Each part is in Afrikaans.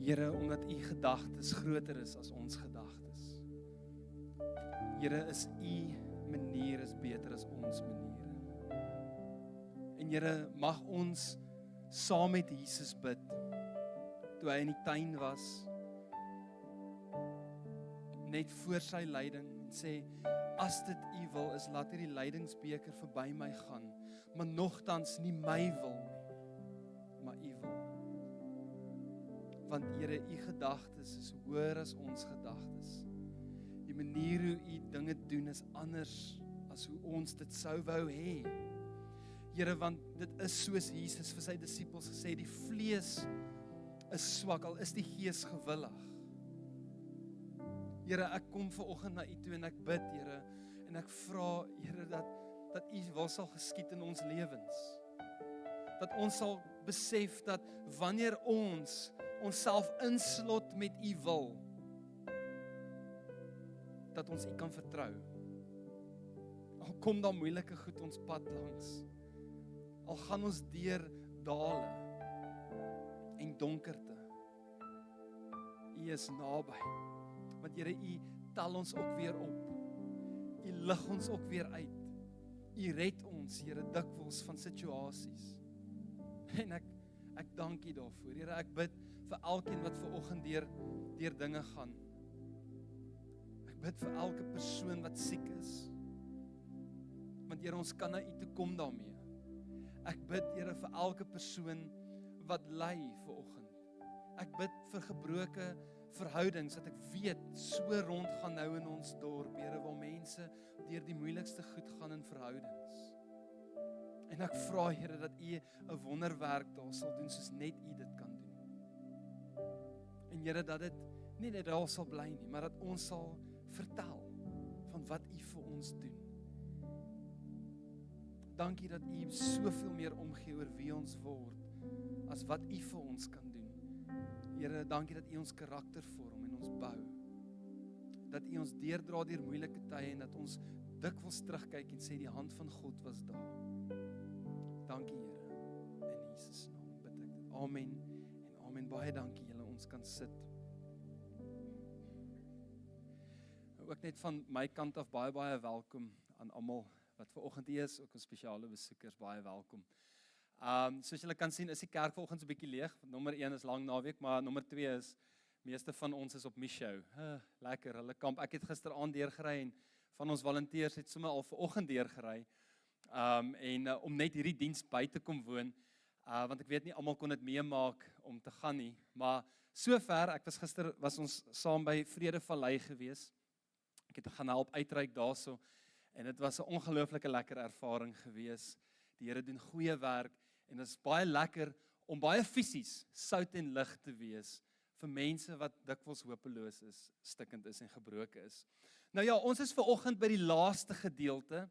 Here, omdat U gedagtes groter is as ons gedagtes. Here, is U manier is beter as ons maniere. En Here, mag ons saam met Jesus bid, toe hy in die tuin was, net voor sy lyding, en sê, as dit U wil is, laat hierdie lydingsbeker verby my gaan, maar nogtans nie my wil nie, maar U wil. Want Here, U gedagtes is hoër as ons gedagtes. Die manier hoe U dinge doen is anders as hoe ons dit sou wou hê. Here, want dit is soos Jesus vir sy disippels gesê, die vlees is swak, al is die gees gewillig. Here, ek kom vanoggend na U toe en ek bid, Here, en ek vra, Here, dat U wil sal geskied in ons lewens. Dat ons sal besef dat wanneer ons onsself inslot met U wil, dat ons U kan vertrou. Al kom daar moeilike goed ons pad langs, al gaan ons deur dale en donkerte, U is naby. Want Here, U tel ons ook weer op. U lig ons ook weer uit. U red ons, Here, dikwels van situasies. En ek dank U daarvoor. Here, ek bid vir elkeen wat vanoggend deur dinge gaan. Ek bid vir elke persoon wat siek is. Want Here, ons kan na U toe kom daarmee. Ek bid, Here, vir elke persoon wat ly vanoggend. Ek bid vir gebroke verhoudings, dat ek weet, so rond gaan nou in ons dorp, Here, waar mense deur die moeilikste goed gaan in verhoudings. En ek vra, Here, dat U 'n wonderwerk daar sal doen, soos net U dit kan doen. En Here, dat dit nie net daar sal bly nie, maar dat ons sal vertel van wat U vir ons doen. Dankie dat U soveel meer omgee oor wie ons word, as wat U vir ons kan doen. Here, dankie dat U ons karakter vorm en ons bou. Dat U ons deurdra deur moeilike tye en dat ons dikwels terugkyk en sê die hand van God was daar. Dankie, Here. In Jesus naam bid ek dit. Amen en amen. Baie dankie julle, ons kan sit. Ook net van my kant af baie welkom aan almal wat vanoggend hier is, ook ons spesiale besoekers, baie welkom. Soos julle kan sien, is die kerk vanoggend so 'n bietjie leeg. Nommer 1 is lang naweek, maar nommer 2 is, meeste van ons is op Michou. Lekker, hulle kamp. Ek het gisteraand deurgery en van ons volonteërs het sommer al vanoggend deurgery. Om net hierdie diens by te kom woon, want ek weet nie almal kon dit meemaak om te gaan nie, maar sover, gister was ons saam by Vredevallei gewees. Ek het gaan help uitreik daarso. En dit was 'n ongelooflike lekker ervaring gewees. Die Here doen goeie werk en dit is baie lekker om baie fisies sout en lig te wees vir mense wat dikwels hopeloos is, stikkend is en gebroken is. Nou ja, ons is vanoggend by die laaste gedeelte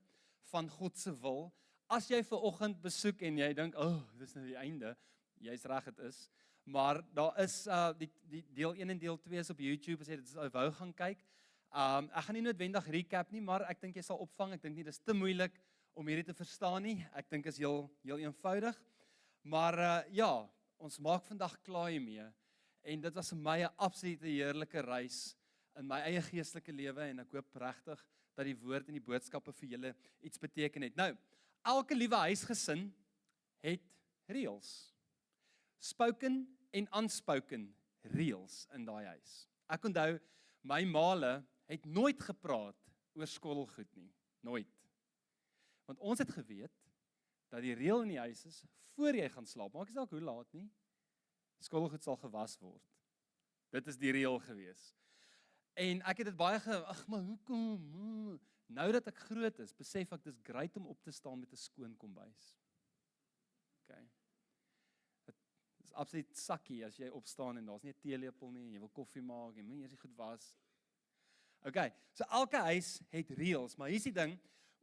van God se wil. As jy vanoggend besoek en jy dink, dis nou die einde, jy's reg, dit is. Maar daar is die deel 1 en deel 2 is op YouTube, as jy dit wou gaan kyk. Ek gaan nie noodwendig recap nie, maar ek dink jy sal opvang. Ek dink nie, dis te moeilik om hierdie te verstaan nie. Ek dink is heel eenvoudig. Maar ja, ons maak vandag klaar hiermee. En dit was vir my 'n absolute heerlike reis in my eie geestelike lewe en ek hoop regtig dat die woord en die boodskappe vir julle iets beteken het. Nou, elke liewe huisgesin het reëls. Spoken en unspoken reëls in daai huis. Ek onthou, my maale het nooit gepraat oor skottelgoed nie. Nooit. Want ons het geweet dat die reël in die huis is, voor jy gaan slaap, maak nie saak hoe laat nie, skottelgoed sal gewas word. Dit is die reël gewees. En ek het dit baie maar hoekom? Nou dat ek groot is, besef ek dis great om op te staan met 'n skoon kombuis. Okay. Dit is absoluut sakkie as jy opstaan en daar's nie 'n teelepel nie en jy wil koffie maak en moet eers die goed was. Okay, so elke huis het reëls, maar hier's die ding,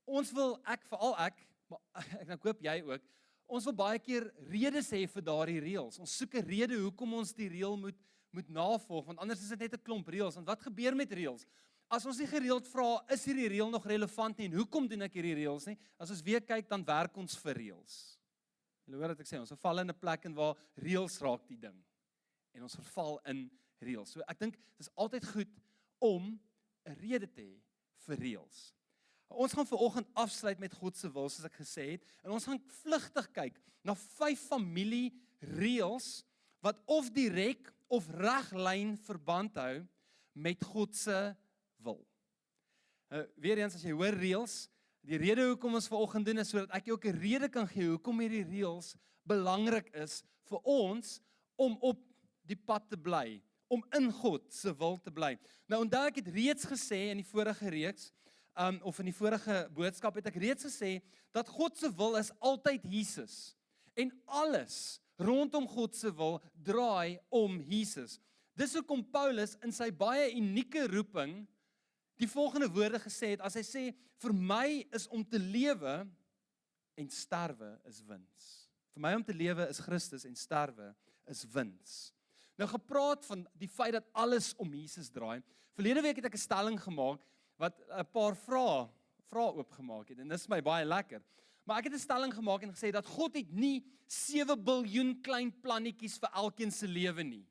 veral ek, maar ek hoop jy ook, ons wil baie keer redes hê vir daardie reëls. Ons soek 'n rede hoekom ons die reël moet navolg, want anders is dit net 'n klomp reëls. Want wat gebeur met reëls? As ons nie gereeld vra, is hierdie reël nog relevant nie en hoekom doen ek hierdie reëls nie? As ons weer kyk, dan werk ons vir reëls. Julle hoor wat ek sê, ons val in 'n plek en waar reëls raak die ding. en ons verval in reëls. So ek dink dit is altyd goed om 'n rede te hê vir reëls. Ons gaan vanoggend afsluit met God se wil, soos ek gesê het, en ons gaan vlugtig kyk na 5 familiereëls wat of direk of reglyn verband hou met God se wil. Weer eens, as jy hoor reëls, die rede hoekom ons vanoggend doen is sodat ek jou ook 'n rede kan gee hoekom hierdie reëls belangrik is vir ons om op die pad te bly, om in God se wil te bly. Nou onthou ek het reeds gesê in die vorige reeks, of in die vorige boodskap het ek reeds gesê, dat God se wil is altyd Jesus. En alles rondom God se wil draai om Jesus. Dis hoekom Paulus in sy baie unieke roeping die volgende woorde gesê het, as hy sê, vir my is om te lewe en sterwe is wins. Vir my om te lewe is Christus en sterwe is wins. Nou gepraat van die feit dat alles om Jesus draai. Verlede week het ek 'n stelling gemaak wat 'n paar vrae oopgemaak het en dis my baie lekker. Maar ek het 'n stelling gemaak en gesê dat God het nie 7 biljoen klein plannetjies vir elkeen se lewe nie.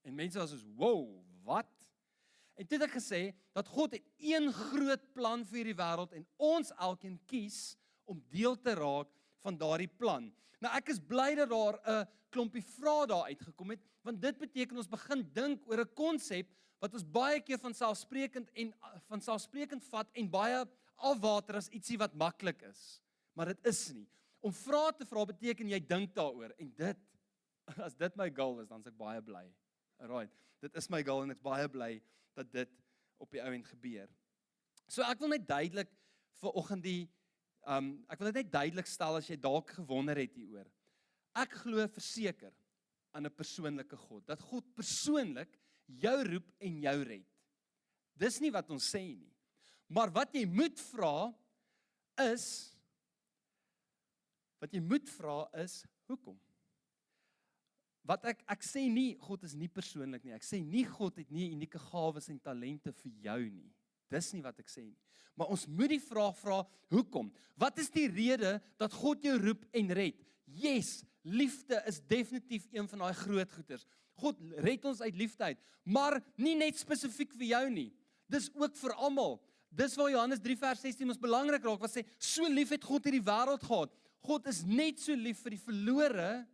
En mense was soos, "Wow, wat?" En toe het ek gesê dat God het een groot plan vir hierdie wêreld en ons elkeen kies om deel te raak van daardie plan. Nou ek is bly dat daar 'n klompie vrae daar uitgekom het, want dit beteken ons begin dink oor 'n konsep wat ons baie keer van selfsprekend vat en baie afwater as ietsie wat maklik is. Maar dit is nie. Om vrae te vra beteken jy dink daaroor en as dit my goal is, dan is ek baie bly. Alright, dit is my goal en ek is baie bly dat dit op die ou end gebeur. So ek wil net duidelik vanoggend ek wil dit net duidelik stel as jy dalk gewonder het hieroor. Ek glo verseker aan 'n persoonlike God, dat God persoonlik jou roep en jou red. Dis nie wat ons sê nie. Maar wat jy moet vra is hoekom? Wat ek sê nie God is nie persoonlik nie. Ek sê nie God het nie unieke gawes en talente vir jou nie. Dis nie wat ek sê nie. Maar ons moet die vraag vra, hoekom? Wat is die rede dat God jou roep en red? Yes, liefde is definitief een van daai groot goeders. God red ons uit liefde uit, maar nie net spesifiek vir jou nie. Dis ook vir almal. Dis waar Johannes 3 vers 16 ons belangrik raak, wat sê, so lief het God hierdie wêreld gehad. God is net so lief vir die verlore,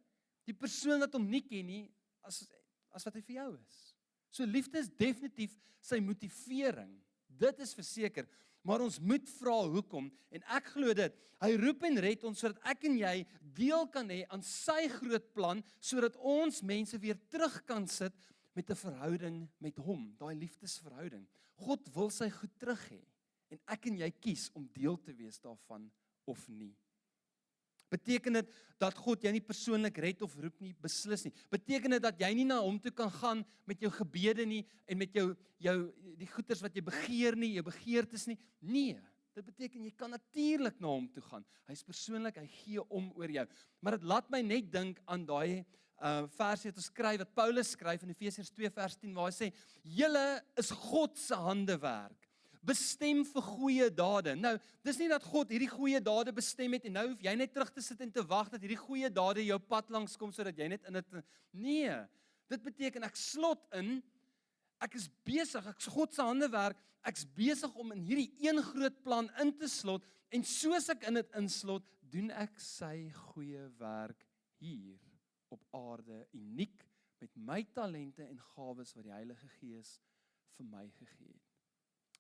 die persoon wat hom nie ken nie, as wat hy vir jou is. So liefde is definitief sy motivering. Dit is verseker, maar ons moet vra hoekom, en ek glo dit, hy roep en red ons, sodat ek en jy deel kan hê aan sy groot plan, sodat ons mense weer terug kan sit met 'n verhouding met hom, daai liefdesverhouding. God wil sy goed terug hê, en ek en jy kies om deel te wees daarvan of nie. Beteken dit dat God jou nie persoonlik red of roep nie? Beslis nie. Beteken dit dat jy nie na hom toe kan gaan met jou gebede nie en met jou die goeders wat jy begeer nie, jou begeertes nie? Nee, dit beteken jy kan natuurlik na hom toe gaan. Hy's persoonlik, hy gee om oor jou. Maar dit laat my net dink aan daai versie wat ons skryf, wat Paulus skryf in Efesiërs 2 vers 10 waar hy sê, julle is God se handewerk. Bestem vir goeie dade. Nou, dis nie dat God hierdie goeie dade bestem het en nou hoef jy net terug te sit en te wag dat hierdie goeie dade jou pad langs kom sodat jy net in dit. Nee, dit beteken ek slot in, ek is besig, ek is God se handewerk, ek's besig om in hierdie een groot plan in te slot en soos ek in dit inslot, doen ek sy goeie werk hier op aarde uniek met my talente en gawes wat die Heilige Gees vir my gegee het.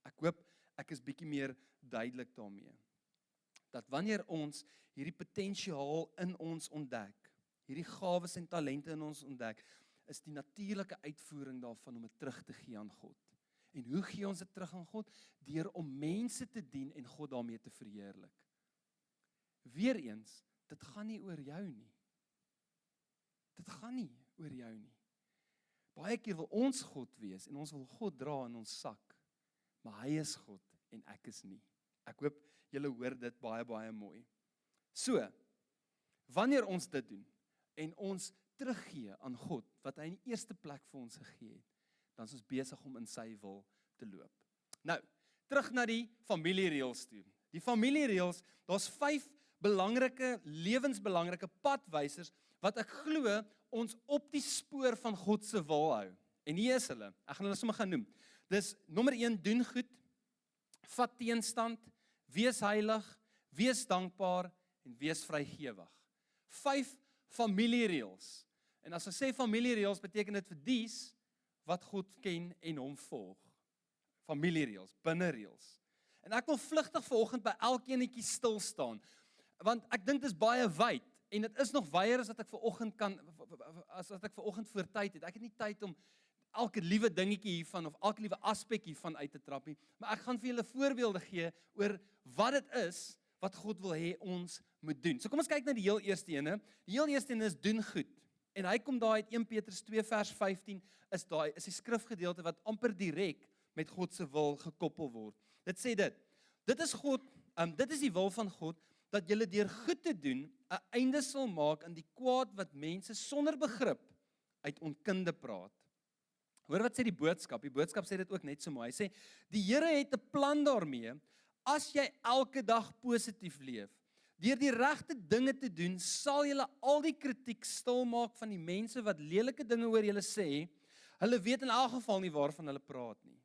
Ek hoop ek is bietjie meer duidelik daarmee. Dat wanneer ons hierdie potensiaal in ons ontdek, hierdie gawes en talente in ons ontdek, is die natuurlike uitvoering daarvan om dit terug te gee aan God. En hoe gee ons dit terug aan God? Deur om mense te dien en God daarmee te verheerlik. Weereens, dit gaan nie oor jou nie. Dit gaan nie oor jou nie. Baie keer wil ons God wees en ons wil God dra in ons sak. Maar hy is God en ek is nie. Ek hoop julle hoor dit baie, baie mooi. So, wanneer ons dit doen en ons teruggee aan God, wat hy in die eerste plek vir ons gegee het, dan is ons besig om in sy wil te loop. Nou, terug na die familiereëls toe. Die familiereëls, daar's 5 belangrike, lewensbelangrike padwysers wat ek glo ons op die spoor van God se wil hou. En hier is hulle. Ek gaan hulle sommer gaan noem. Dis nommer 1, doen goed, vat teenstand, wees heilig, wees dankbaar en wees vrygewig. 5 familiereëls. En as ons sê familiereëls, beteken dit vir dies wat God ken en hom volg. Familiereëls, binnereëls. En ek wil vlugtig vanoggend by elkeenetjie stil staan, want ek dink dit is baie wyd en dit is nog wyer as wat ek vanoggend kan as wat ek vanoggend voor tyd het. Ek het nie tyd om elke liewe dingetjie hiervan of elke liewe aspek hiervan uit te trap nie, maar ek gaan vir julle voorbeelde gee oor wat dit is wat God wil hê ons moet doen. So kom ons kyk na die heel eerste ene. Die heel eerste ene is doen goed. En hy kom daar uit 1 Petrus 2 vers 15 is die skrifgedeelte wat amper direk met God se wil gekoppel word. Dit sê dit is God, dit is die wil van God dat julle deur goed te doen 'n einde sal maak aan die kwaad wat mense sonder begrip uit onkunde praat. Hoor wat sê die boodskap? Die boodskap sê dit ook net so mooi. Hy sê die Here het 'n plan daarmee as jy elke dag positief leef. Deur die regte dinge te doen, sal julle al die kritiek stil maak van die mense wat lelike dinge oor julle sê. Hulle weet in elk geval nie waarvan hulle praat nie.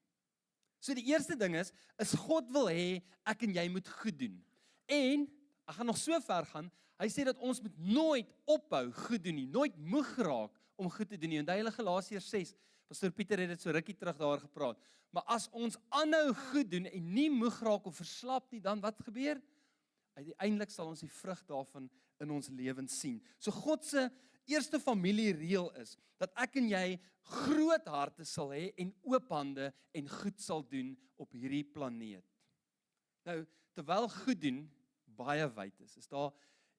So die eerste ding is God wil hê ek en jy moet goed doen. En ek gaan nog so ver gaan. Hy sê dat ons moet nooit ophou goed doen nie, nooit moeg raak om goed te doen nie. Onthou julle Galasiërs 6. Pastor Pieter het dit so rukkie terug daar gepraat. Maar as ons aanhou goed doen en nie moeg raak of verslap nie, dan wat gebeur? Uiteindelik sal ons die vrug daarvan in ons lewens sien. So God se eerste familiereël is dat ek en jy groot harte sal hê en oop hande en goed sal doen op hierdie planeet. Nou, terwyl goed doen baie wyd is daar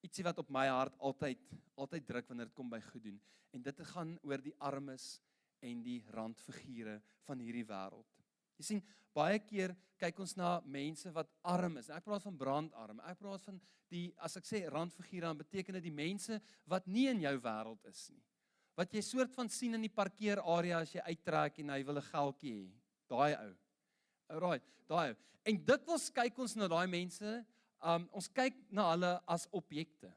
ietsie wat op my hart altyd druk wanneer dit kom by goed doen. En dit gaan oor die armes en die randfigure van hierdie wêreld. Jy sien, baie keer kyk ons na mense wat arm is. Ek praat van brandarm. Ek praat van as ek sê randfigure, dan beteken dit die mense wat nie in jou wêreld is nie. Wat jy soort van sien in die parkeerarea as jy uittrek en hy wil 'n geldjie hê. Daai ou. Alright, daai ou. En dikwels kyk ons na daai mense, ons kyk na hulle as objekte.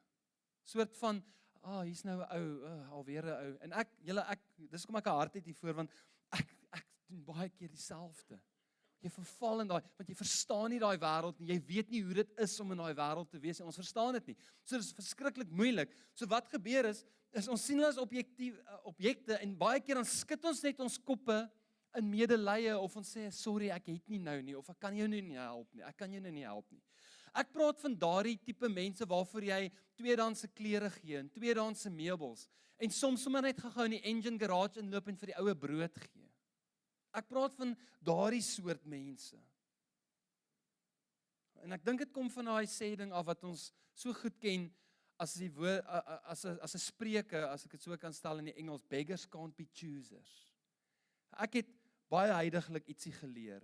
Soort van hier's nou 'n ou, alweer 'n ou. En dis kom ek 'n hart het hiervoor, want ek doen baie keer dieselfde. Jy verval in daai, want jy verstaan nie daai wêreld nie. Jy weet nie hoe dit is om in daai wêreld te wees nie. Ons verstaan dit nie. So dit is verskriklik moeilik. So wat gebeur is ons sien hulle as objekte en baie keer dan skud ons net ons koppe in medelee of ons sê sorry, ek het nie nou nie of ek kan jou nou nie help nie. Ek kan jou nou nie help nie. Ek praat van daardie tipe mense waarvoor jy tweedehandse klere gee en tweedehandse meubels en soms sommer net gou in die engine garage inloop en vir die oue brood gee. Ek praat van daardie soort mense. En ek dink dit kom van daai sê ding af wat ons so goed ken as 'n spreuke, as ek dit so kan stel in die Engels, beggars can't be choosers. Ek het baie heidaglik ietsie geleer.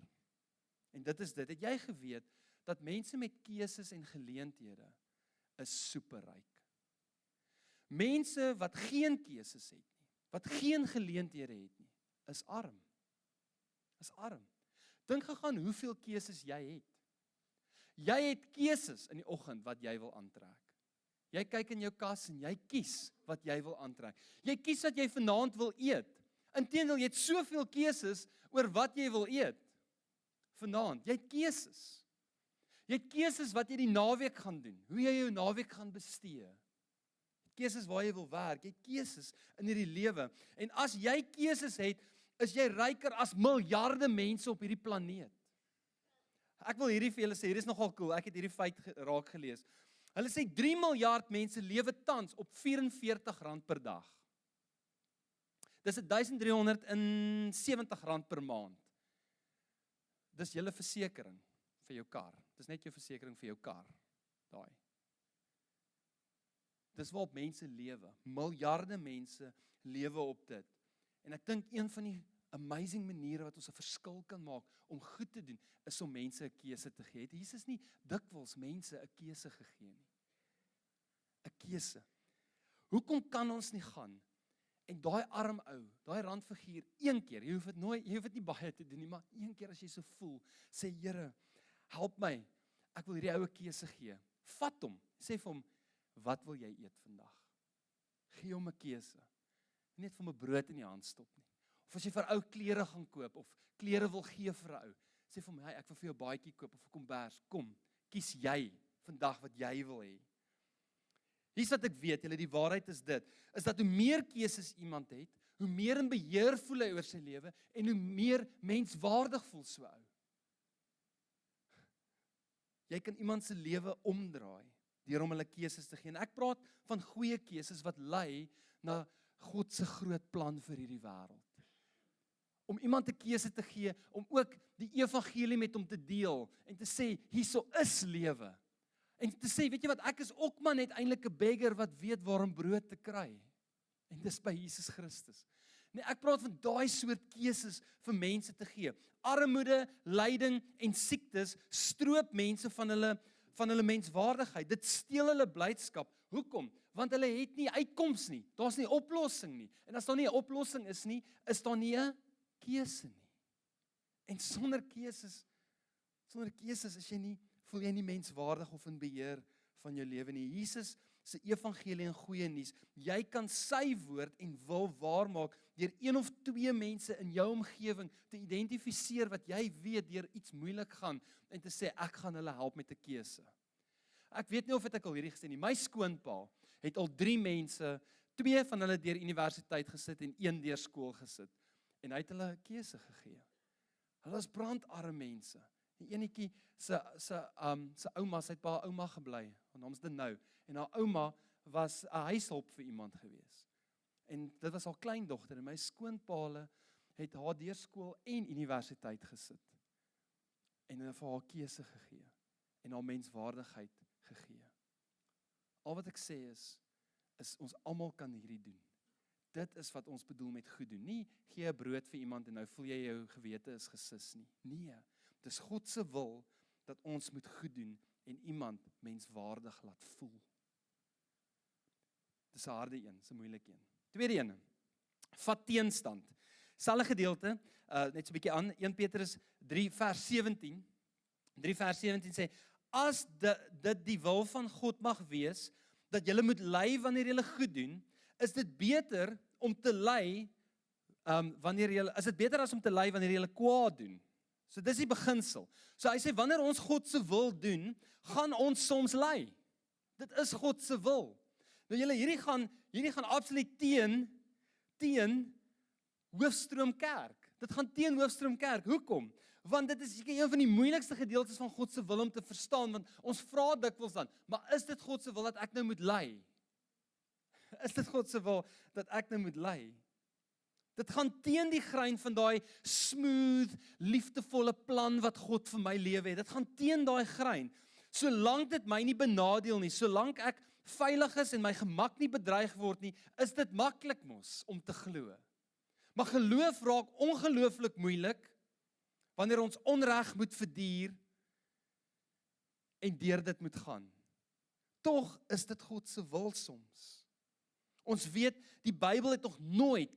En dit is dit. Het jy geweet dat mense met keuses en geleenthede is superryk? Mense wat geen keuses het nie, wat geen geleenthede het nie, is arm. Is arm. Dink gegaan hoeveel keuses jy het. Jy het keuses in die oggend wat jy wil aantrek. Jy kyk in jou kas en jy kies wat jy wil aantrek. Jy kies wat jy vanaand wil eet. Inteendeel, jy het soveel keuses oor wat jy wil eet vanaand. Jy het keuses. Jy het keuses wat jy die naweek gaan doen, hoe jy jou naweek gaan bestee. Keuses waar jy wil werk, jy het keuses in hierdie lewe. En as jy keuses het, is jy ryker as miljarde mense op hierdie planeet. Ek wil hierdie vir julle sê, hier is nogal cool, ek het hierdie feit raak gelees. Hulle sê 3 miljard mense lewe tans op R44 per dag. Dis R1370 per maand. Dis julle versekering vir jou kar. Dis net jou versekering vir jou kar. Daai. Dis waarop mense lewe. Miljarde mense lewe op dit. En ek dink een van die amazing maniere wat ons 'n verskil kan maak om goed te doen, is om mense 'n keuse te gee. Het Jesus nie dikwels mense 'n keuse gegee nie? 'n Keuse. Hoekom kan ons nie gaan en daai arm ou, daai randfiguur een keer, jy hoef dit nie baie te doen nie, maar een keer as jy so voel, sê Here, help my. Ek wil hierdie ou 'n keuse gee. Vat hom, sê vir hom, wat wil jy eet vandag? gee hom 'n keuse. Nie net vir 'n brood in die hand stop nie. Of as jy vir 'n ou klere gaan koop of klere wil gee vir 'n ou, sê vir hom, hey, ek wil vir jou 'n baadjie koop of 'n kombers. Kom, kies jy vandag wat jy wil hê. Hier's wat ek weet, julle, die waarheid is dit, is dat hoe meer keuses iemand het, hoe meer in beheer voel hy oor sy lewe en hoe meer menswaardig voel so ou. Jy kan iemand se lewe omdraai deur hom hulle keuses te gee. En ek praat van goeie keuses wat lei na God se groot plan vir hierdie wêreld. Om iemand 'n keuse te gee, om ook die evangelie met hom te deel en te sê, hierso is lewe. En te sê, weet jy wat, ek is ook maar net eintlik 'n beggar wat weet waar om brood te kry. En dis by Jesus Christus. Nee, ek praat van daai soort keuses vir mense te gee. Armoede, lyding en siektes stroop mense van hulle menswaardigheid. Dit steel hulle blydskap. Hoekom? Want hulle het nie uitkoms nie. Daar's nie 'n oplossing nie. En as daar nie 'n oplossing is nie, is daar nie 'n keuse nie. En sonder keuses is jy nie, voel jy nie menswaardig of in beheer van jou lewe nie. Jesus se evangelie en goeie nuus, jy kan sy woord en wil waarmaak deur 1 of 2 mense in jou omgewing te identifiseer wat jy weet deur iets moeilik gaan en te sê ek gaan hulle help met 'n keuse. Ek weet nie of ek al hierdie gesê nie. My skoonpa het al 3 mense, 2 van hulle deur universiteit gesit en 1 deur skool gesit. En hy het hulle 'n keuse gegee. Hulle is brandarme mense. Die enetjie se ouma, sy het by haar ouma gebly. Haar naam is Denou. En haar ouma was 'n huishulp vir iemand gewees. En dit was haar kleindogter en my skoonpaale het haar deur skool en universiteit gesit. En hulle vir haar keuse gegee en haar menswaardigheid gegee. Al wat ek sê is ons almal kan hierdie doen. Dit is wat ons bedoel met goed doen. Nie gee 'n brood vir iemand en nou voel jy jou gewete is gesis nie. Nee, dis God se wil dat ons moet goed doen en iemand menswaardig laat voel. Dis 'n harde een, dis 'n moeilike een. Tweede een, vat teenstand. Selfe gedeelte, net so 'n bietjie aan, 1 Petrus 3 vers 17. 3 vers 17 sê, as dit die wil van God mag wees, dat julle moet ly wanneer julle goed doen, is dit beter om te ly is dit beter as om te ly wanneer jy kwaad doen. So dis die beginsel. So hy sê wanneer ons God se wil doen, gaan ons soms ly. Dit is God se wil. Nou julle hierdie gaan absoluut teen Hoofstroom Kerk. Dit gaan teen Hoofstroom Kerk. Hoekom? Want dit is een van die moeilikste gedeeltes van God se wil om te verstaan, want ons vra dikwels dan, maar is dit God se wil dat ek nou moet ly? Is dit God se wil dat ek nou moet ly? Dit gaan teen die grein van daai smooth, liefdevolle plan wat God vir my lewe het. Dit gaan teen daai grein. Solank dit my nie benadeel nie, solank ek veilig is en my gemak nie bedreig word nie, is dit maklik mos om te glo. Maar geloof raak ongelooflik moeilik wanneer ons onreg moet verduur en deur dit moet gaan. Tog is dit God se wil soms. Ons weet, die Bybel het nog nooit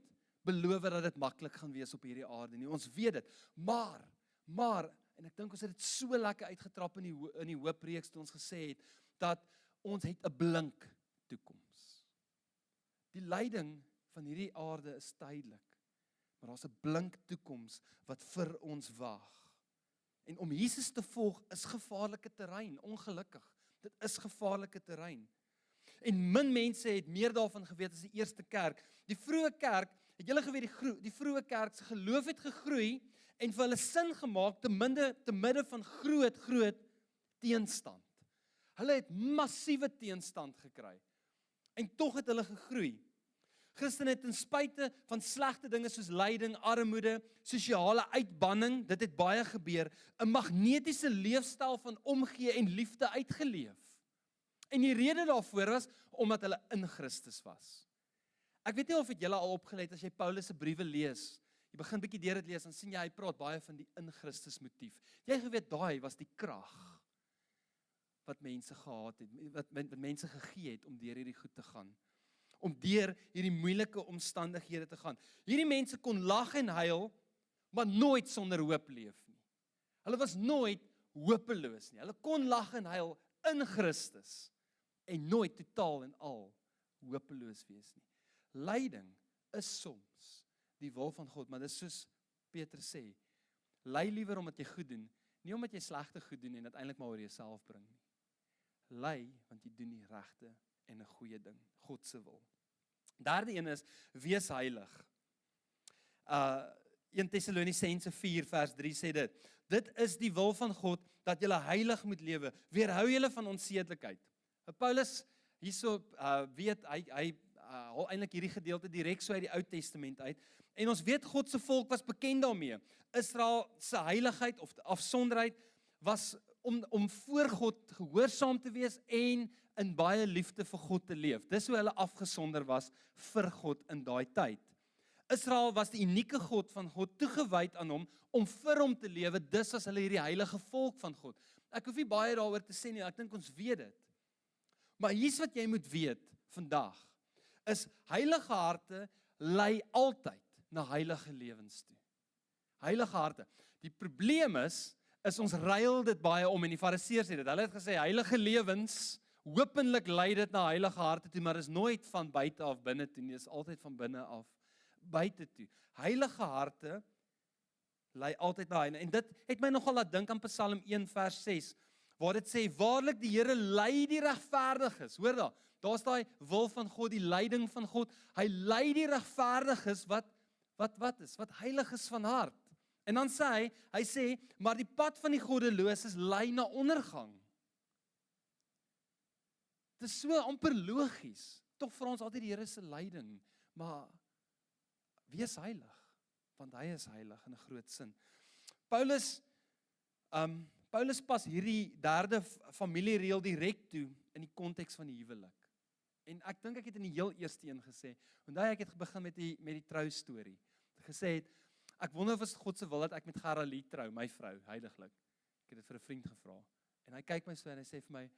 beloof dat dit maklik gaan wees op hierdie aarde nie. Ons weet dit. Maar, en ek dink ons het dit so lekker uitgetrap in die hoopreeks toe ons gesê het, dat ons het 'n blink toekoms. Die lyding van hierdie aarde is tydelik, maar daar's 'n blink toekoms wat vir ons wag. En om Jesus te volg is gevaarlike terrein, ongelukkig. Dit is gevaarlike terrein. En min mense het meer daarvan geweet as die eerste kerk. Die vroeë kerk, het julle geweet, die vroeë kerk se geloof het gegroei en vir hulle sin gemaak te midde van groot teenstand. Hulle het massiewe teenstand gekry. En tog het hulle gegroei. Christene het ten spyte van slegte dinge soos lyding, armoede, sosiale uitbanning, dit het baie gebeur, 'n magnetiese leefstyl van omgee en liefde uitgeleef. En die rede daarvoor was omdat hulle in Christus was. Ek weet nie of het julle al opgelet as jy Paulus se briewe lees. Jy begin bietjie deur dit lees, dan sien jy hy praat baie van die in Christus motief. Jy geweet daai was die krag wat mense gehad het, wat mense gegee het om deur hierdie goed te gaan. Om deur hierdie moeilike omstandighede te gaan. Hierdie mense kon lag en huil, maar nooit sonder hoop leef nie. Hulle was nooit hopeloos nie. Hulle kon lag en huil in Christus en nooit totaal en al hopeloos wees nie. Lyding is soms die wil van God, maar dis soos Petrus sê, ly liewer omdat jy goed doen, nie omdat jy slegte goed doen en uiteindelik maar oor jouself bring nie. Ly want jy doen die regte en 'n goeie ding, God se wil. Derde een is, wees heilig. 1 Tessalonisense 4 vers 3 sê dit is die wil van God, dat julle heilig moet lewe, weerhou julle van onsedelikheid. Paulus, hierso weet, hy haal eintlik hierdie gedeelte direk so uit die Ou Testament uit, en ons weet God se volk was bekend daarmee. Israel se heiligheid of afsonderheid was om voor God gehoorsaam te wees en in baie liefde vir God te leef. Dis hoe hulle afgesonder was vir God in daai tyd. Israel was die unieke God van God, toegewyd aan hom, om vir hom te lewe, dis was hulle hierdie heilige volk van God. Ek hoef nie baie daaroor te sê nie, ek dink ons weet dit. Maar hier's wat jy moet weet vandag, is heilige harte lei altyd na heilige lewens toe. Heilige harte. Die probleem is ons ruil dit baie om, en die Fariseërs het dit. Hulle het gesê, heilige lewens, hopelik lei dit na heilige harte toe, maar is nooit van buite af binne toe nie, is altyd van binne af buite toe. Heilige harte lei altyd na heilige. En dit het my nogal laat dink aan Psalm 1 vers 6, waar dit sê, waarlik die Here lei die regverdiges. Hoor daar, daar's daai wil van God, die leiding van God. Hy lei die regverdiges wat heilig is van hart. En dan sê hy sê, maar die pad van die goddeloses lei na ondergang. Dit is so amper logies. Tog vir ons altyd die Here se leiding, maar wees heilig, want hy is heilig in 'n groot sin. Paulus pas hierdie derde familiereël direk toe in die konteks van die huwelik. En ek dink ek het in die heel eerste een gesê, onthou ek het begin met die trou storie. Gesê het, ek wonder of dit God se wil dat ek met Garalie trou, my vrou, heiliglik. Ek het dit vir 'n vriend gevra. En hy kyk my so en hy sê vir my,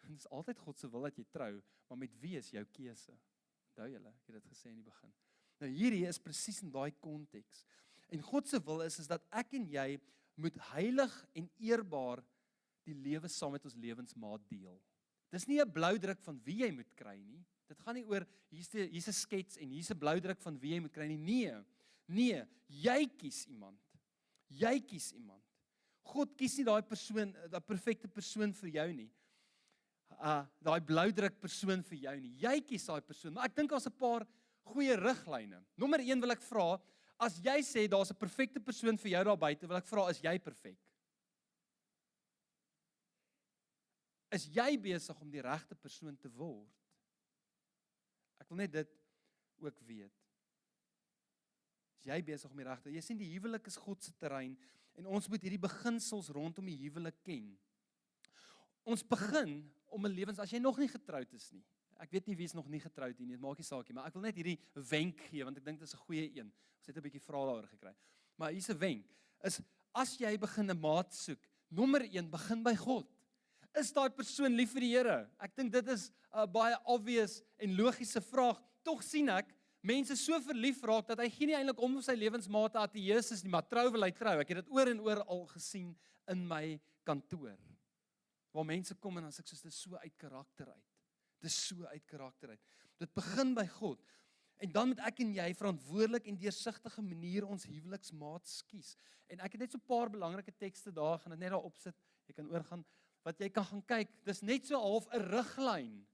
dit is altyd God se wil dat jy trou, maar met wie is jou keuse? Onthou julle, ek het dit gesê in die begin. Nou hierdie is presies in daai konteks. En God se wil is dat ek en jy moet heilig en eerbaar die lewe saam met ons lewensmaat deel. Dis nie 'n bloudruk van wie jy moet kry nie. Dit gaan nie oor hier's 'n skets en hier's 'n bloudruk van wie jy moet kry nie. Nee, jy kies iemand. Jy kies iemand. God kies nie daai persoon, daai perfekte persoon vir jou nie. Daai bloudruk persoon vir jou nie. Jy kies daai persoon. Maar ek dink daar's 'n paar goeie riglyne. Nommer 1 wil ek vra, as jy sê daar's 'n perfekte persoon vir jou daar buite, wil ek vra, is jy perfek? Is jy besig om die regte persoon te word? Ek wil net dit ook weet. Is jy besig om die regte? Jy sien, die huwelik is God se terrein en ons moet hierdie beginsels rondom die huwelik ken. Ons begin om 'n lewens, as jy nog nie getroud is nie. Ek weet nie wie is nog nie getroud nie, dit maak nie saak nie, maar ek wil net hierdie wenk gee, want ek dink dit is 'n goeie een. Ons het 'n bietjie vrae daaroor gekry. Maar hier's 'n wenk, is as jy begin 'n maat soek, nommer 1, begin by God. Is daai persoon lief vir die Here? Ek dink dit is 'n baie obvious en logiese vraag. Tog sien ek, mense so verlief raak, dat hy gee nie eintlik om sy lewensmaat ateïs is nie, maar trou wil hy trou. Ek het dit oor en oor al gesien in my kantoor. Waar mense kom en dan sê ek soos, dit is so uit karakter uit. Dit is so uit karakter uit. Dit begin by God. En dan moet ek en jy verantwoordelik en deursigtige manier ons huweliksmaats kies. En ek het net so 'n paar belangrike tekste daar, gaan dit net daar opsit. Jy kan oorgaan wat jy kan gaan kyk. Dis net so half 'n riglyn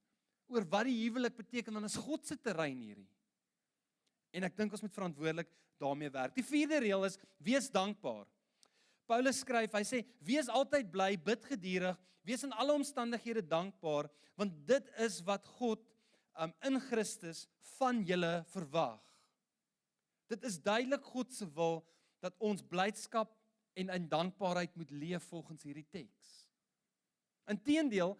oor wat die huwelik beteken, want is God se terrein hierdie. En ek dink ons moet verantwoordelik daarmee werk. Die 4de reël is, wees dankbaar. Paulus skryf, hy sê, wees altyd bly, bid gedurig, wees in alle omstandighede dankbaar, want dit is wat God in Christus van julle verwag. Dit is duidelik God se wil, dat ons blydskap en in dankbaarheid moet leef volgens hierdie teks. Inteendeel,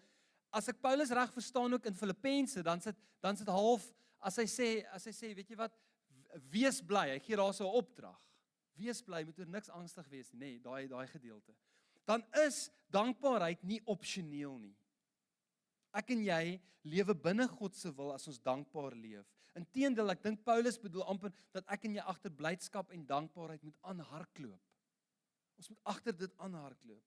as ek Paulus reg verstaan ook in Filippense, dan sit half, as hy sê, weet jy wat, wees bly, hy gee daar so 'n opdrag. Wees bly, moet oor niks angstig wees nie, daai gedeelte. Dan is dankbaarheid nie opsioneel nie. Ek en jy lewe binne God se wil as ons dankbaar leef. Inteendeel, ek dink Paulus bedoel amper dat ek en jy agter blydskap en dankbaarheid moet aanhardloop. Ons moet agter dit aanhardloop.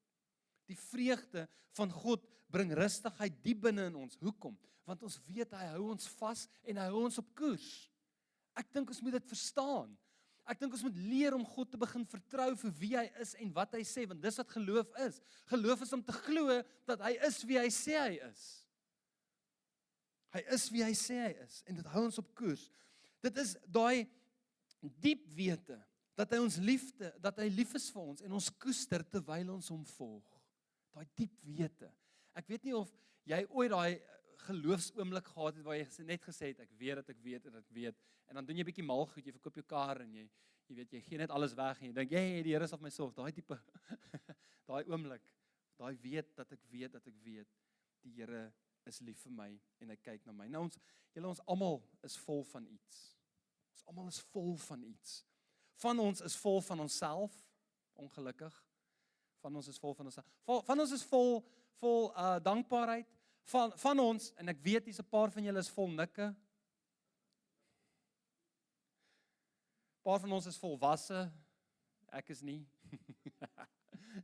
Die vreugde van God bring rustigheid diep binne in ons. Hoekom? Want ons weet hy hou ons vas en hy hou ons op koers. Ek dink ons moet dit verstaan. Ek dink ons moet leer om God te begin vertrou vir wie hy is en wat hy sê, want dis wat geloof is. Geloof is om te glo dat hy is wie hy sê hy is. Hy is wie hy sê hy is en dit hou ons op koers. Dit is daai diep wete dat hy ons liefde, dat hy lief is vir ons en ons koester terwyl ons hom volg. Daai diep wete. Ek weet nie of jy ooit daai geloofsoomblik gehad het waar jy net gesê het ek weet dat ek weet dat ek weet en dan doen jy 'n bietjie mal goed, jy verkoop jou kar en jy weet jy gee net alles weg en jy dink jy die Here is op my sorg. Daai tipe daai oomblik, daai weet dat ek weet die Here is lief vir my en hy kyk na my. Nou ons almal is vol van iets. Ons almal is vol van iets. Van ons is vol van onsself, ongelukkig. Van ons is vol van onsself. Van ons is vol dankbaarheid. Van ons, en ek weet hier's 'n paar van julle is vol nikke. 'n Paar van ons is volwasse. Ek is nie.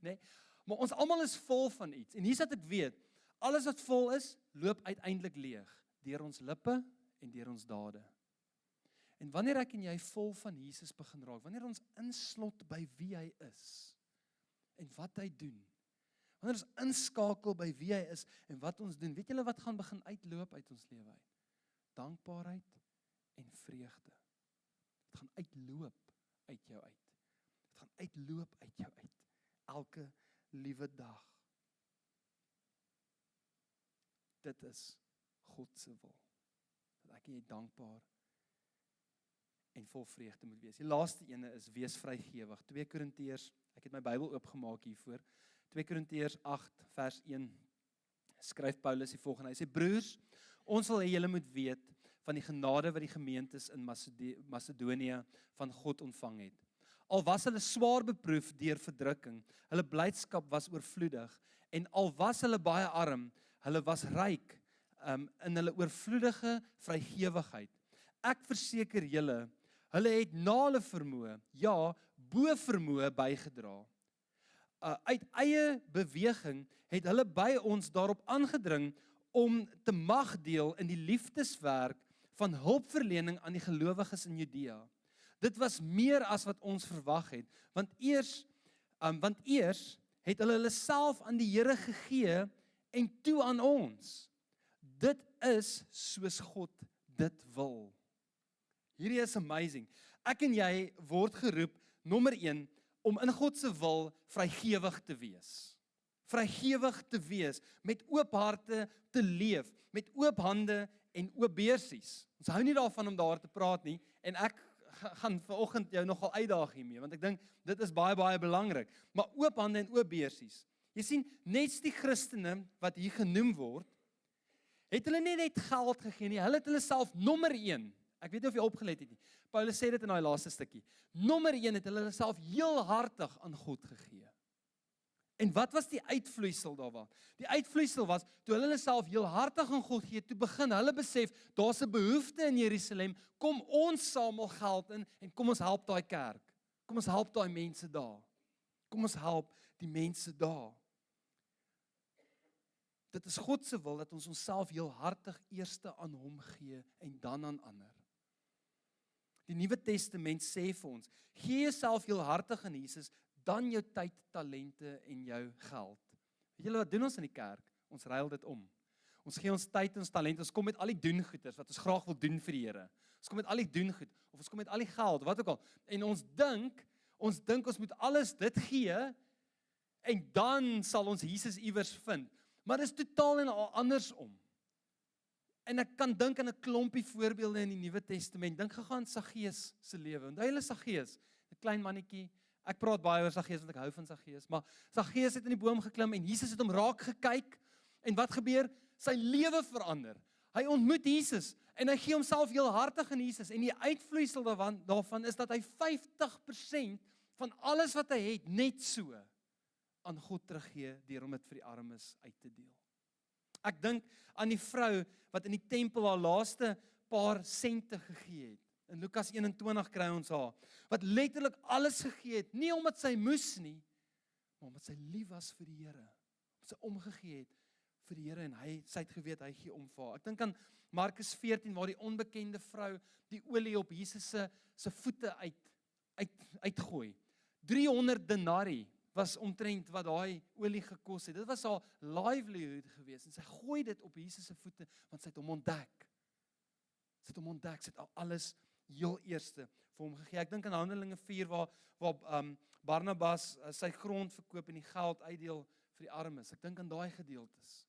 Nee, maar ons almal is vol van iets. En hier's wat ek weet. Alles wat vol is, loop uiteindelik leeg deur ons lippe en deur ons dade. En wanneer ek en jy vol van Jesus begin raak, wanneer ons inslot by wie hy is en wat hy doen, wanneer ons inskakel by wie hy is en wat ons doen, weet julle wat gaan begin uitloop uit ons lewe uit? Dankbaarheid en vreugde. Dit gaan uitloop uit jou uit. Dit gaan uitloop uit jou uit. Elke liewe dag. Dit is God se wil. Dat ek en jy dankbaar en vol vreugde moet wees. Die laaste ene is wees vrygewig. 2 Korintiërs, ek het my Bybel oopgemaak hiervoor. 2 Korintiërs 8 vers 1 skryf Paulus die volgende. Hy sê broers, ons wil hê julle moet weet van die genade wat die gemeentes in Macedonië van God ontvang het. Al was hulle swaar beproef deur verdrukking, hulle blydskap was oorvloedig en al was hulle baie arm, hulle was ryk in hulle oorvloedige vrygewigheid. Ek verseker julle, hulle het na hulle vermoë, ja, bo vermoë bygedra. Uit eie beweging het hulle by ons daarop aangedring om te mag deel in die liefdeswerk van hulpverlening aan die gelowiges in Judea. Dit was meer as wat ons verwag het, want eers het hulle self aan die Here gegee en toe aan ons. Dit is soos God dit wil. Hierdie is amazing. Ek en jy word geroep, nommer 1, om in God se wil vrygewig te wees. Vrygewig te wees, met oop harte te leef, met oop hande en oop beursies. Ons hou nie daarvan om daar te praat nie, en ek gaan vanoggend jou nogal uitdaag hiermee, want ek dink, dit is baie, baie belangrik. Maar oop hande en oop beursies. Jy sien, net die Christene wat hier genoem word, het hulle nie net geld gegee nie, hulle het hulle self nommer 1, ek weet nie of jy opgelet het nie, Paulus sê dit in daai laaste stukkie, nommer 1 het hulle self heel hartig aan God gegee. En wat was die uitvloeisel daarvan? Die uitvloeisel was, toe hulle self heel hartig aan God gee, toe begin hulle besef, daar's 'n behoefte in Jerusalem, kom ons samel geld in, en kom ons help daai kerk, kom ons help daai mense daar, kom ons help die mense daar. Dit is God se wil, dat ons onsself heel hartig eerste aan hom gee, en dan aan ander. Die Nuwe Testament sê vir ons, gee jouself heel hartig aan Jesus, dan jou tyd, talente en jou geld. Weet julle wat doen ons in die kerk? Ons ruil dit om. Ons gee ons tyd en ons talent, ons kom met al die doengoeders wat ons graag wil doen vir die Here. Ons kom met al die doengoed, of ons kom met al die geld, wat ook al. En ons dink ons moet alles dit gee, en dan sal ons Jesus iewers vind. Maar dit is totaal en al andersom. En ek kan dink aan 'n klompie voorbeelde in die Nuwe Testament. Dink gegaan Saggeus se lewe. Onthou julle Saggeus, 'n klein mannetjie. Ek praat baie oor Saggeus want ek hou van Saggeus, maar Saggeus het in die boom geklim en Jesus het hom raak gekyk. En wat gebeur? Sy lewe verander. Hy ontmoet Jesus en hy gee homself heel hartig aan Jesus en die uitvloeisel daarvan is dat hy 50% van alles wat hy het net so aan God teruggee deur om dit vir die armes uit te deel. Ek dink aan die vrou wat in die tempel haar laaste paar sente gegee het. In Lukas 21 kry ons haar, wat letterlik alles gegee het, nie omdat sy moes nie, maar omdat sy lief was vir die Here. wat sy omgegee het vir die Here en sy het geweet, hy gee om vir haar. Ek dink aan Markus 14, waar die onbekende vrou die olie op Jesus se voete uitgooi. 300 denarii was omtrent wat daai olie gekos het. Dit was haar livelihood geweest en sy gooi dit op Jesus se voete want sy het hom ontdek. Sy het al alles heel eerste vir hom gegee. Ek dink aan Handelinge 4 waar Barnabas sy grond verkoop en die geld uitdeel vir die armes. Ek dink aan daai gedeeltes.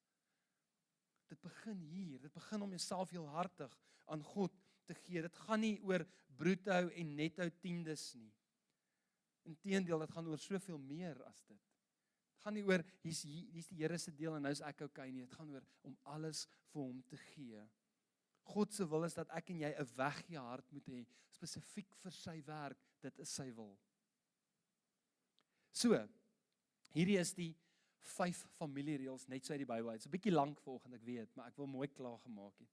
Dit begin hier. Dit begin om jouself heel hartig aan God te gee. Dit gaan nie oor bruto en netto tiendes nie. Inteendeel, dit gaan oor soveel meer as dit. Dit gaan nie oor hier's die Here se deel en nou is ek okay nie. Dit gaan oor om alles vir hom te gee. God se wil is dat ek en jy 'n weggee hart moet hê, spesifiek vir sy werk. Dit is sy wil. So, hierdie is die 5 familiereëls net so uit die Bybel uit. Dit's 'n bietjie lank vanoggend, ek weet, maar ek wil mooi klaar gemaak het.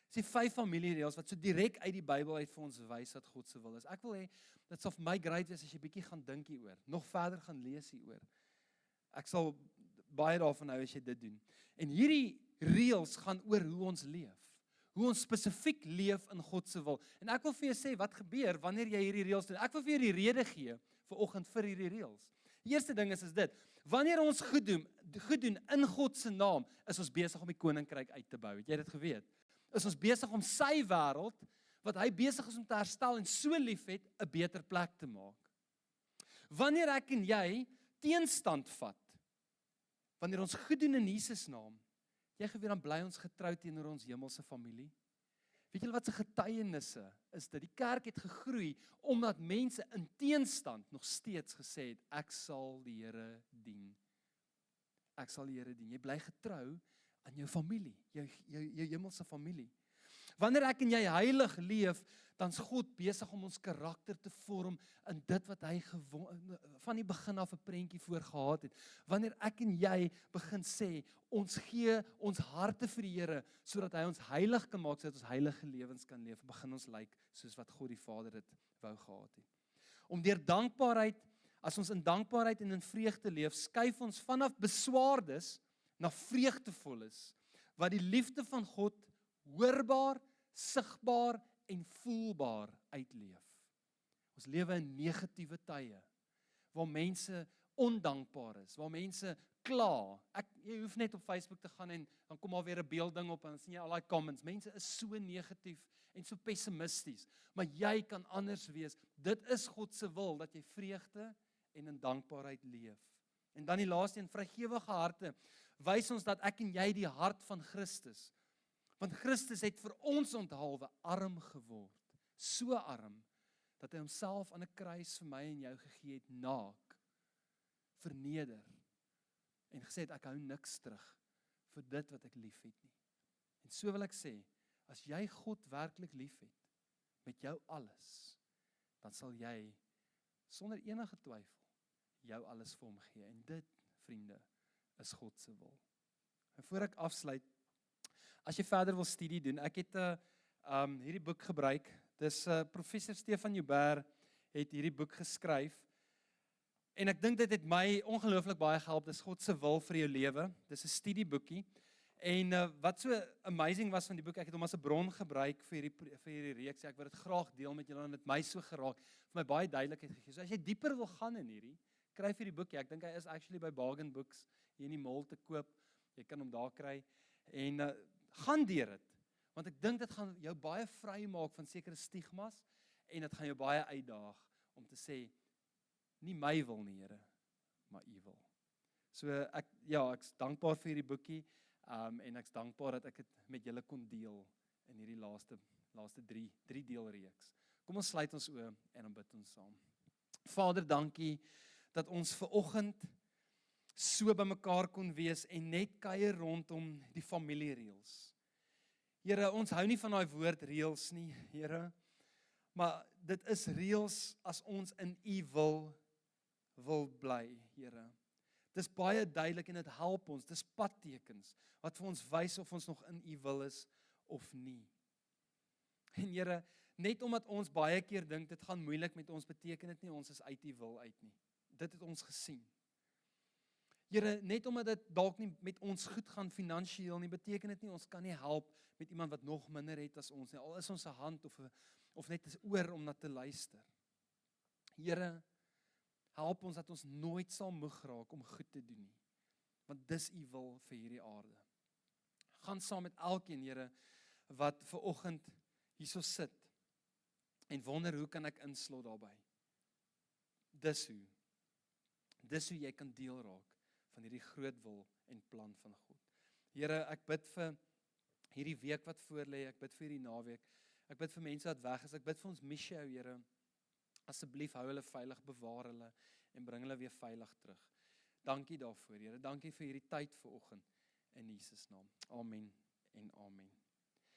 Dis die 5 familiereëls wat so direk uit die Bybel uit vir ons wys wat God se wil is. Ek wil hê dit sal vir my great wees as jy bietjie gaan dink hieroor, nog verder gaan lees hieroor. Ek sal baie daarvan hou as jy dit doen. En hierdie reëls gaan oor hoe ons leef. Hoe ons spesifiek leef in God se wil. En ek wil vir jou sê wat gebeur wanneer jy hierdie reëls doen. Ek wil vir jou die rede gee vanoggend vir hierdie reëls. Die eerste ding is dit. Wanneer ons goed doen in God se naam, is ons besig om die koninkryk uit te bou. Het jy dit geweet? Is ons besig om sy wêreld wat hy besig is om te herstel en so liefhet, 'n beter plek te maak. Wanneer ek en jy teenstand vat, wanneer ons goed doen in Jesus naam, jy geweet dan bly ons getrou teenoor ons hemelse familie. Weet julle wat se getuienisse is dit? Die kerk het gegroei omdat mense in teenstand nog steeds gesê het, ek sal die Here dien. Ek sal die Here dien. Jy bly getrou aan jou familie, jou hemelse familie. Wanneer ek en jy heilig leef, dan is God besig om ons karakter te vorm in dit wat hy van die begin af 'n prentjie voor gehad het. Wanneer ek en jy begin sê, ons gee ons harte vir die Here, sodat hy ons heilig kan maak, sodat ons heilige lewens kan leef, begin ons lyk soos wat God die Vader dit wou gehad het. Om deur dankbaarheid, as ons in dankbaarheid en in vreugde leef, skuif ons vanaf beswaardes na vreugdevol wat die liefde van God hoorbaar, sigbaar en voelbaar uitleef. Ons lewe in negatiewe tye, waar mense ondankbaar is, waar mense kla. Jy hoef net op Facebook te gaan en dan kom daar weer 'n beelding op en dan sien jy al daai comments. Mense is so negatief en so pessimisties, maar jy kan anders wees. Dit is God se wil, dat jy vreugde en in dankbaarheid leef. En dan die laaste een, vrygewige harte, wys ons dat ek en jy die hart van Christus, want Christus het vir ons onthaalwe arm geword, so arm, dat hy homself aan 'n kruis vir my en jou gegee het, naak, verneder, en gesê het, ek hou niks terug vir dit wat ek lief het nie. En so wil ek sê, as jy God werklik lief het, met jou alles, dan sal jy, sonder enige twyfel, jou alles vir hom gee. En dit, vriende, is God se wil. En voor ek afsluit, as jy verder wil studie doen, ek het hierdie boek gebruik. Dis professor Stefan Joubert het hierdie boek geskryf. En ek dink dit het my ongelooflik baie gehelp. Dis God se wil vir jou lewe. Dis 'n studieboekie. En wat so amazing was van die boek, ek het hom as 'n bron gebruik vir hierdie reeks. Ek wil dit graag deel met julle, en dit my so geraak, vir my baie duidelikheid gegee. So as jy dieper wil gaan in hierdie, kry vir die boekie. Ek dink hy is actually by Bargain Books hier in die mall te koop. Jy kan hom daar kry. En gaan deur dit. Want ek dink dit gaan jou baie vry maak van sekere stigmas en dit gaan jou baie uitdaag om te sê, nie my wil nie, Here, maar U wil. So ek's dankbaar vir hierdie boekie en ek's dankbaar dat ek dit met julle kon deel in hierdie laaste drie deelreeks. Kom ons sluit ons oë en dan bid ons saam. Vader, dankie dat ons vanoggend so bymekaar kon wees en net kuier rondom die familiereëls. Here, ons hou nie van daai woord reëls nie, Here, maar dit is reëls as ons in U wil bly, Here. Dis baie duidelik en dit help ons, dis padtekens wat vir ons wys of ons nog in U wil is of nie. En Here, net omdat ons baie keer dink dit gaan moeilik met ons, beteken dit nie ons is uit U wil uit nie. Dit het ons gesien. Here, net omdat dit dalk nie met ons goed gaan finansiëel nie, beteken dit nie ons kan nie help met iemand wat nog minder het as ons nie. Al is ons 'n hand of net 'n oor om na te luister. Here, help ons dat ons nooit sal moeg raak om goed te doen nie. Want dis U wil vir hierdie aarde. Gaan saam met elkeen, Here, wat ver oggend hierso sit en wonder hoe kan ek inslot daarbey. Dis hoe jy kan deel raak van hierdie groot wil en plan van God. Here, ek bid vir hierdie week wat voorlê, ek bid vir hierdie naweek, ek bid vir mense wat weg is, ek bid vir ons missie, Here, asseblief hou hulle veilig, bewaar hulle en bring hulle weer veilig terug. Dankie daarvoor, Here, dankie vir hierdie tyd vanoggend, in Jesus naam, amen en amen.